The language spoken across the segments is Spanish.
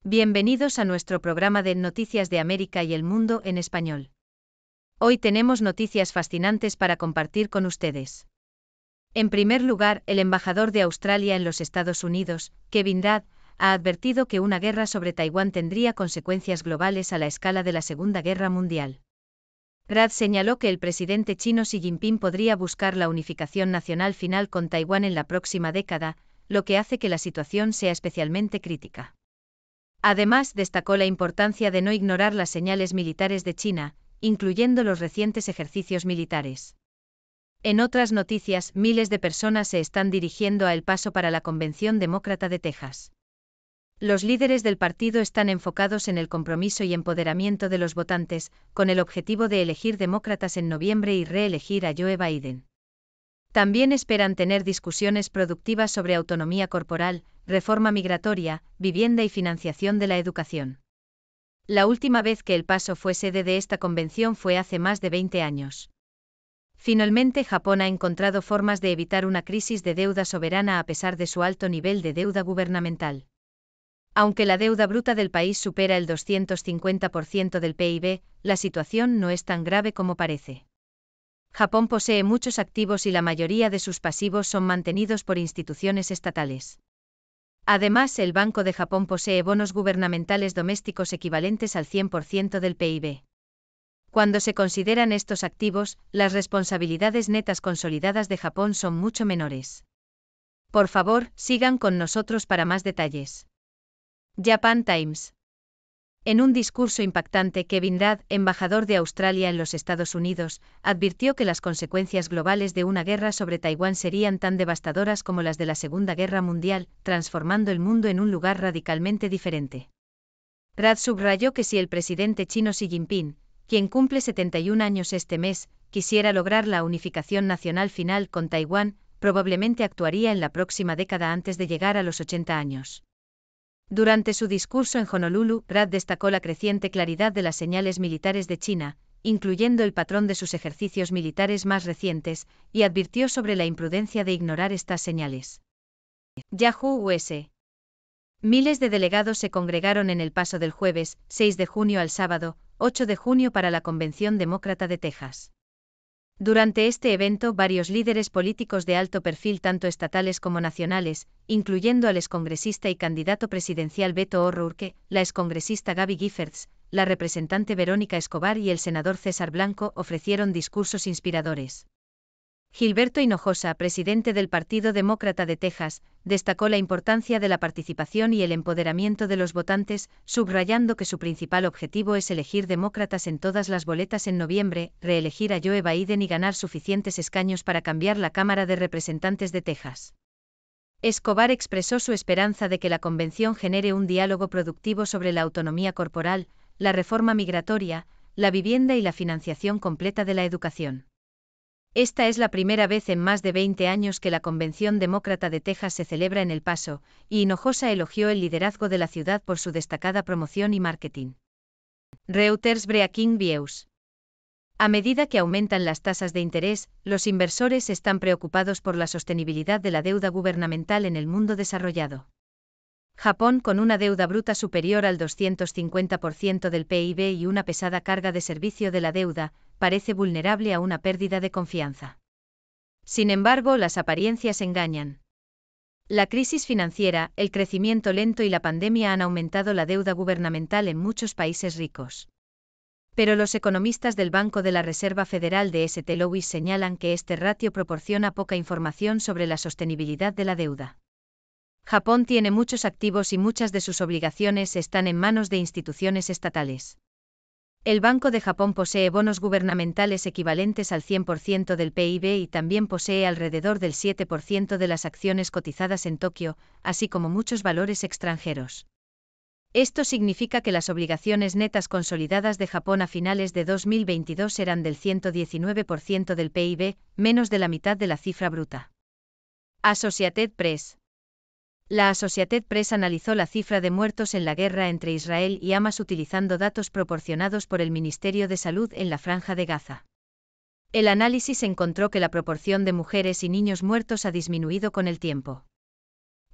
Bienvenidos a nuestro programa de Noticias de América y el Mundo en español. Hoy tenemos noticias fascinantes para compartir con ustedes. En primer lugar, el embajador de Australia en los Estados Unidos, Kevin Rudd, ha advertido que una guerra sobre Taiwán tendría consecuencias globales a la escala de la Segunda Guerra Mundial. Rudd señaló que el presidente chino Xi Jinping podría buscar la unificación nacional final con Taiwán en la próxima década, lo que hace que la situación sea especialmente crítica. Además, destacó la importancia de no ignorar las señales militares de China, incluyendo los recientes ejercicios militares. En otras noticias, miles de personas se están dirigiendo a El Paso para la Convención Demócrata de Texas. Los líderes del partido están enfocados en el compromiso y empoderamiento de los votantes, con el objetivo de elegir demócratas en noviembre y reelegir a Joe Biden. También esperan tener discusiones productivas sobre autonomía corporal, reforma migratoria, vivienda y financiación de la educación. La última vez que El Paso fue sede de esta convención fue hace más de 20 años. Finalmente, Japón ha encontrado formas de evitar una crisis de deuda soberana a pesar de su alto nivel de deuda gubernamental. Aunque la deuda bruta del país supera el 250% del PIB, la situación no es tan grave como parece. Japón posee muchos activos y la mayoría de sus pasivos son mantenidos por instituciones estatales. Además, el Banco de Japón posee bonos gubernamentales domésticos equivalentes al 100% del PIB. Cuando se consideran estos activos, las responsabilidades netas consolidadas de Japón son mucho menores. Por favor, sigan con nosotros para más detalles. Japan Times. En un discurso impactante, Kevin Rudd, embajador de Australia en los Estados Unidos, advirtió que las consecuencias globales de una guerra sobre Taiwán serían tan devastadoras como las de la Segunda Guerra Mundial, transformando el mundo en un lugar radicalmente diferente. Rudd subrayó que si el presidente chino Xi Jinping, quien cumple 71 años este mes, quisiera lograr la unificación nacional final con Taiwán, probablemente actuaría en la próxima década antes de llegar a los 80 años. Durante su discurso en Honolulu, Rudd destacó la creciente claridad de las señales militares de China, incluyendo el patrón de sus ejercicios militares más recientes, y advirtió sobre la imprudencia de ignorar estas señales. Yahoo US. Miles de delegados se congregaron en El Paso del jueves, 6 de junio al sábado, 8 de junio para la Convención Demócrata de Texas. Durante este evento, varios líderes políticos de alto perfil tanto estatales como nacionales, incluyendo al excongresista y candidato presidencial Beto O'Rourke, la excongresista Gabby Giffords, la representante Verónica Escobar y el senador César Blanco, ofrecieron discursos inspiradores. Gilberto Hinojosa, presidente del Partido Demócrata de Texas, destacó la importancia de la participación y el empoderamiento de los votantes, subrayando que su principal objetivo es elegir demócratas en todas las boletas en noviembre, reelegir a Joe Biden y ganar suficientes escaños para cambiar la Cámara de Representantes de Texas. Escobar expresó su esperanza de que la convención genere un diálogo productivo sobre la autonomía corporal, la reforma migratoria, la vivienda y la financiación completa de la educación. Esta es la primera vez en más de 20 años que la Convención Demócrata de Texas se celebra en El Paso, y Hinojosa elogió el liderazgo de la ciudad por su destacada promoción y marketing. Reuters Breaking News. A medida que aumentan las tasas de interés, los inversores están preocupados por la sostenibilidad de la deuda gubernamental en el mundo desarrollado. Japón, con una deuda bruta superior al 250% del PIB y una pesada carga de servicio de la deuda, parece vulnerable a una pérdida de confianza. Sin embargo, las apariencias engañan. La crisis financiera, el crecimiento lento y la pandemia han aumentado la deuda gubernamental en muchos países ricos. Pero los economistas del Banco de la Reserva Federal de St. Louis señalan que este ratio proporciona poca información sobre la sostenibilidad de la deuda. Japón tiene muchos activos y muchas de sus obligaciones están en manos de instituciones estatales. El Banco de Japón posee bonos gubernamentales equivalentes al 100% del PIB y también posee alrededor del 7% de las acciones cotizadas en Tokio, así como muchos valores extranjeros. Esto significa que las obligaciones netas consolidadas de Japón a finales de 2022 eran del 119% del PIB, menos de la mitad de la cifra bruta. Associated Press. La Associated Press analizó la cifra de muertos en la guerra entre Israel y Hamas utilizando datos proporcionados por el Ministerio de Salud en la Franja de Gaza. El análisis encontró que la proporción de mujeres y niños muertos ha disminuido con el tiempo.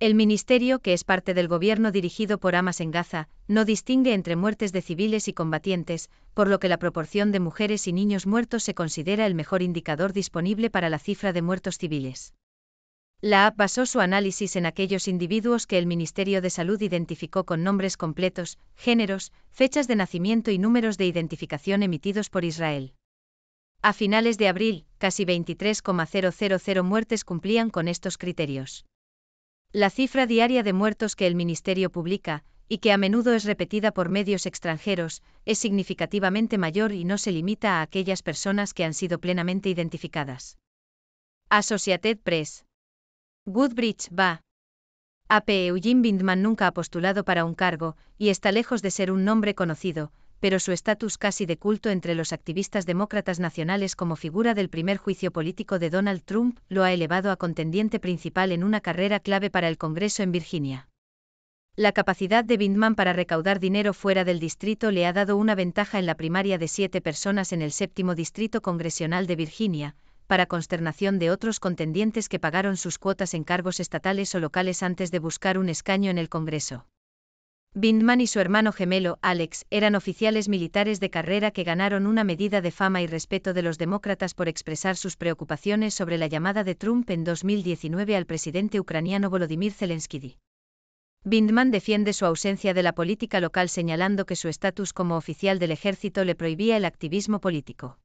El ministerio, que es parte del gobierno dirigido por Hamas en Gaza, no distingue entre muertes de civiles y combatientes, por lo que la proporción de mujeres y niños muertos se considera el mejor indicador disponible para la cifra de muertos civiles. La app basó su análisis en aquellos individuos que el Ministerio de Salud identificó con nombres completos, géneros, fechas de nacimiento y números de identificación emitidos por Israel. A finales de abril, casi 23,000 muertes cumplían con estos criterios. La cifra diaria de muertos que el ministerio publica, y que a menudo es repetida por medios extranjeros, es significativamente mayor y no se limita a aquellas personas que han sido plenamente identificadas. Associated Press. Woodbridge, va. AP. Eugene Bindman nunca ha postulado para un cargo, y está lejos de ser un nombre conocido, pero su estatus casi de culto entre los activistas demócratas nacionales como figura del primer juicio político de Donald Trump lo ha elevado a contendiente principal en una carrera clave para el Congreso en Virginia. La capacidad de Bindman para recaudar dinero fuera del distrito le ha dado una ventaja en la primaria de 7 personas en el 7º distrito congresional de Virginia, para consternación de otros contendientes que pagaron sus cuotas en cargos estatales o locales antes de buscar un escaño en el Congreso. Bindman y su hermano gemelo, Alex, eran oficiales militares de carrera que ganaron una medida de fama y respeto de los demócratas por expresar sus preocupaciones sobre la llamada de Trump en 2019 al presidente ucraniano Volodymyr Zelensky. Bindman defiende su ausencia de la política local señalando que su estatus como oficial del ejército le prohibía el activismo político.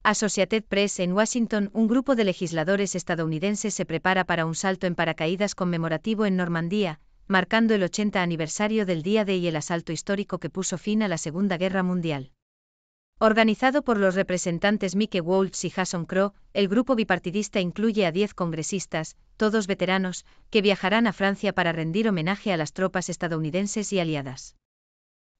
Associated Press. En Washington, un grupo de legisladores estadounidenses se prepara para un salto en paracaídas conmemorativo en Normandía, marcando el 80 aniversario del Día D y el asalto histórico que puso fin a la Segunda Guerra Mundial. Organizado por los representantes Mike Waltz y Jason Crow, el grupo bipartidista incluye a 10 congresistas, todos veteranos, que viajarán a Francia para rendir homenaje a las tropas estadounidenses y aliadas.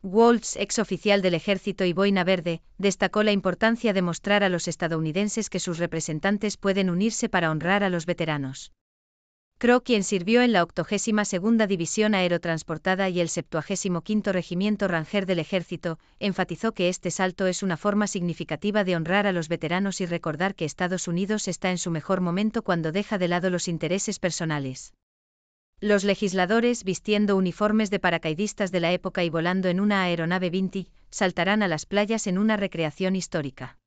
Waltz, ex oficial del ejército y boina verde, destacó la importancia de mostrar a los estadounidenses que sus representantes pueden unirse para honrar a los veteranos. Crow, quien sirvió en la 82ª División Aerotransportada y el 75º Regimiento Ranger del Ejército, enfatizó que este salto es una forma significativa de honrar a los veteranos y recordar que Estados Unidos está en su mejor momento cuando deja de lado los intereses personales. Los legisladores, vistiendo uniformes de paracaidistas de la época y volando en una aeronave vintage, saltarán a las playas en una recreación histórica.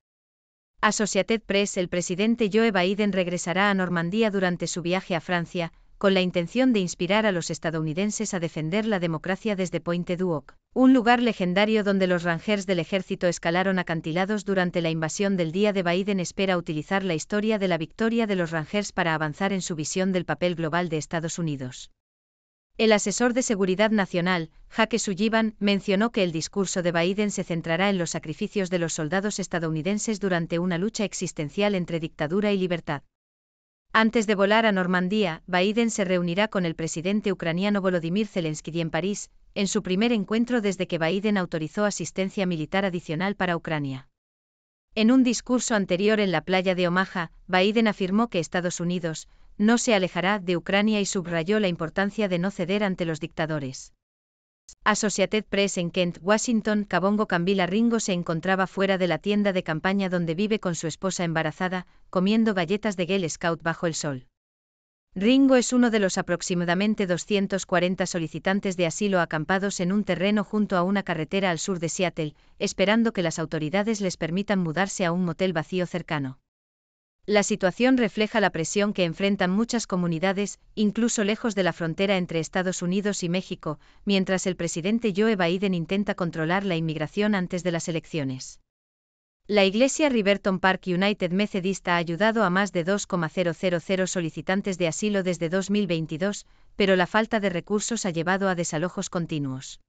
Associated Press. El presidente Joe Biden regresará a Normandía durante su viaje a Francia, con la intención de inspirar a los estadounidenses a defender la democracia desde Pointe du Hoc, un lugar legendario donde los Rangers del ejército escalaron acantilados durante la invasión del Día de Biden espera utilizar la historia de la victoria de los Rangers para avanzar en su visión del papel global de Estados Unidos. El asesor de Seguridad Nacional, Jake Sullivan, mencionó que el discurso de Biden se centrará en los sacrificios de los soldados estadounidenses durante una lucha existencial entre dictadura y libertad. Antes de volar a Normandía, Biden se reunirá con el presidente ucraniano Volodymyr Zelensky en París, en su primer encuentro desde que Biden autorizó asistencia militar adicional para Ucrania. En un discurso anterior en la playa de Omaha, Biden afirmó que Estados Unidos no se alejará de Ucrania y subrayó la importancia de no ceder ante los dictadores. Associated Press. En Kent, Washington, Kabongo Kambila Ringo se encontraba fuera de la tienda de campaña donde vive con su esposa embarazada, comiendo galletas de Girl Scout bajo el sol. Ringo es uno de los aproximadamente 240 solicitantes de asilo acampados en un terreno junto a una carretera al sur de Seattle, esperando que las autoridades les permitan mudarse a un motel vacío cercano. La situación refleja la presión que enfrentan muchas comunidades, incluso lejos de la frontera entre Estados Unidos y México, mientras el presidente Joe Biden intenta controlar la inmigración antes de las elecciones. La iglesia Riverton Park United Methodist ha ayudado a más de 2,000 solicitantes de asilo desde 2022, pero la falta de recursos ha llevado a desalojos continuos.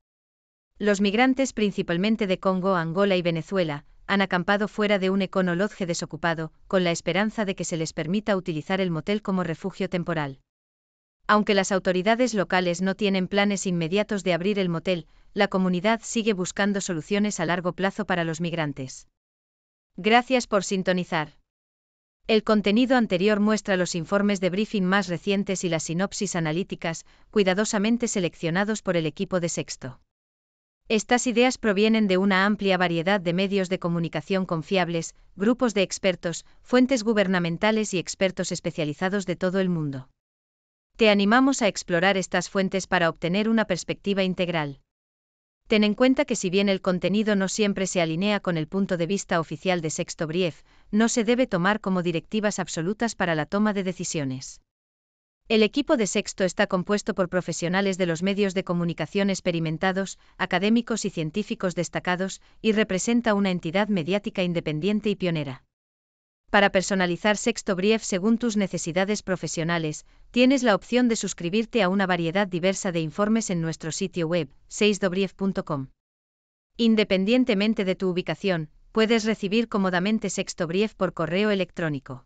Los migrantes principalmente de Congo, Angola y Venezuela, han acampado fuera de un Econo Lodge desocupado, con la esperanza de que se les permita utilizar el motel como refugio temporal. Aunque las autoridades locales no tienen planes inmediatos de abrir el motel, la comunidad sigue buscando soluciones a largo plazo para los migrantes. Gracias por sintonizar. El contenido anterior muestra los informes de briefing más recientes y las sinopsis analíticas, cuidadosamente seleccionados por el equipo de Sexto. Estas ideas provienen de una amplia variedad de medios de comunicación confiables, grupos de expertos, fuentes gubernamentales y expertos especializados de todo el mundo. Te animamos a explorar estas fuentes para obtener una perspectiva integral. Ten en cuenta que si bien el contenido no siempre se alinea con el punto de vista oficial de Sexto Brief, no se debe tomar como directivas absolutas para la toma de decisiones. El equipo de Sexto está compuesto por profesionales de los medios de comunicación experimentados, académicos y científicos destacados, y representa una entidad mediática independiente y pionera. Para personalizar Sexto Brief según tus necesidades profesionales, tienes la opción de suscribirte a una variedad diversa de informes en nuestro sitio web, sextobrief.com. Independientemente de tu ubicación, puedes recibir cómodamente Sexto Brief por correo electrónico.